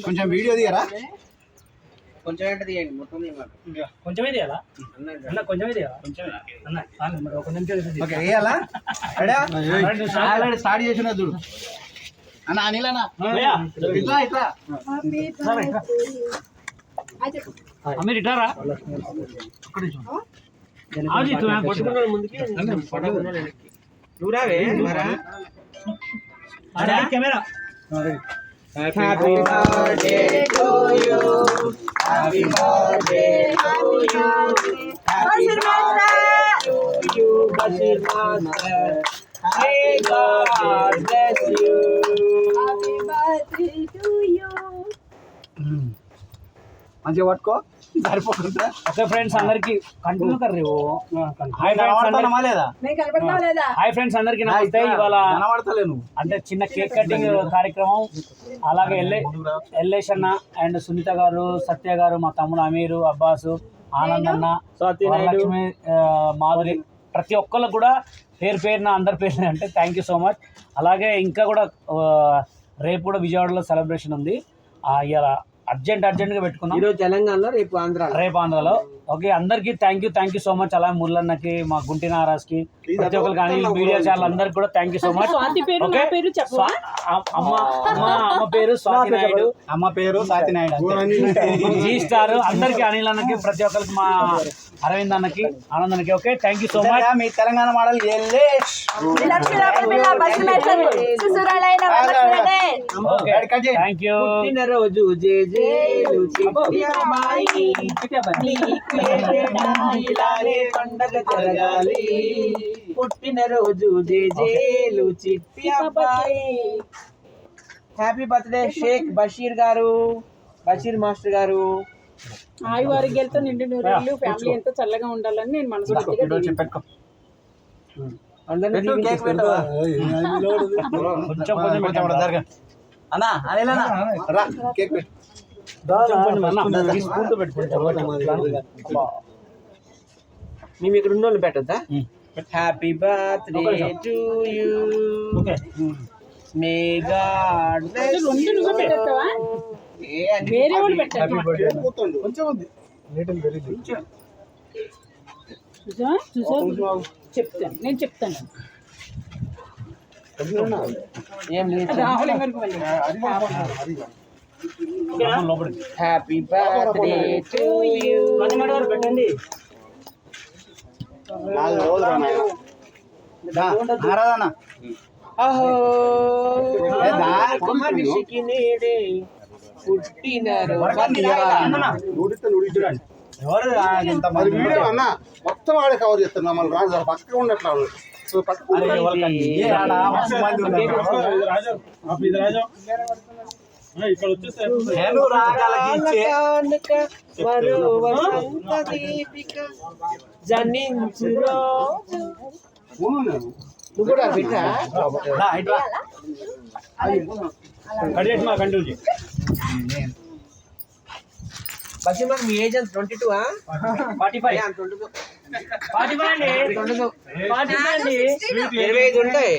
కొంచెం వీడియో తీయరా? కొంచెం ఏంటి తీయండి, మొత్తం కొంచెమే తీయాలా అన్న? కొంచెమే తీయాలా? స్టార్ట్ చేసిన చూడు అన్న. అనిలనా ఇట్లా ఇట్లా అమీర్ ఇటారా camera. Happy birthday to you. Happy birthday to you. Happy birthday to you, Bashir Master. May God bless you. Happy birthday to you. మంచిగా పట్టుకో సరిపోతుందా? ఓకే ఫ్రెండ్స్ అందరికి కంటిన్యూ కర్రీ. హాయ్ ఫ్రెండ్స్ అందరికి నమస్తే. ఇవాళ అంటే చిన్న కేక్ కటింగ్ కార్యక్రమం, అలాగే ఎల్లేష్ అన్న అండ్ సునీత గారు, సత్య గారు, మా తమ్ముడు అమీరు, అబ్బాసు, ఆనంద్ అన్న, లక్ష్మి, మాధురి, ప్రతి ఒక్కరికి కూడా పేరు పేరున అందరి పేరు అంటే థ్యాంక్ యూ సో మచ్. అలాగే ఇంకా కూడా రేపు కూడా విజయవాడలో సెలబ్రేషన్ ఉంది. ఇలా అర్జెంట్గా పెట్టుకున్నాం. ఈరోజు తెలంగాణలో, రేపు ఆంధ్రాలో. ఓకే అందరికి థ్యాంక్ యూ సో మచ్. అలా మురళన్నకి, మా గుంటి నారాజ్కి, ప్రతి ఒక్కరికి కానీ మీడియా ఛానల్ అందరికి కూడా థ్యాంక్ యూ సో మచ్. అమ్మ పేరు స్వాతి నాయుడు, అమ్మ పేరు స్వాతి నాయుడు, జీ స్టార్ అందరికి, అనిల్ అన్నకి, ప్రతి ఒక్కరికి, మా అరవింద్ అన్నకి, ఆనంద్ అన్నకి. Okay thank you so much. Me Telangana model Yellesh. Thank you. పుట్టినరోజు జేజేలు చిట్టి అమ్మాయి, ఇలానే పండగ జరగాలి. పుట్టినరోజు జేజేలు చిట్టి అబ్బాయి. హ్యాపీ బర్త్డే షేక్ బషీర్ గారు, బషీర్ మాస్టర్ గారు. ఆయువు ఆరోగ్యాలతో నిండు నూరేళ్ళు, ఫ్యామిలీ ఎంతో చల్లగా ఉండాలని నేను మనస్ఫూర్తిగా అన్నా అనిలనా రా కేక్ పెట్టు. మేము ఇక్కడ ఉన్న వాళ్ళు పెట్టద్దా? Happy birthday to you, may God bless you. వేరే వాళ్ళు పెట్టారు. చెప్తాను, నేను చెప్తాను. ఏం లేదు. Happy birthday to you. పెట్టండి. అహో మనిషికి నేడే మొత్తం ఆడే కవర్ చేస్తున్నా. మళ్ళీ రాజు పక్కగా ఉండట్లా బస్ మాకు మీ ఏజ్ 22 45 ఉంటాయి.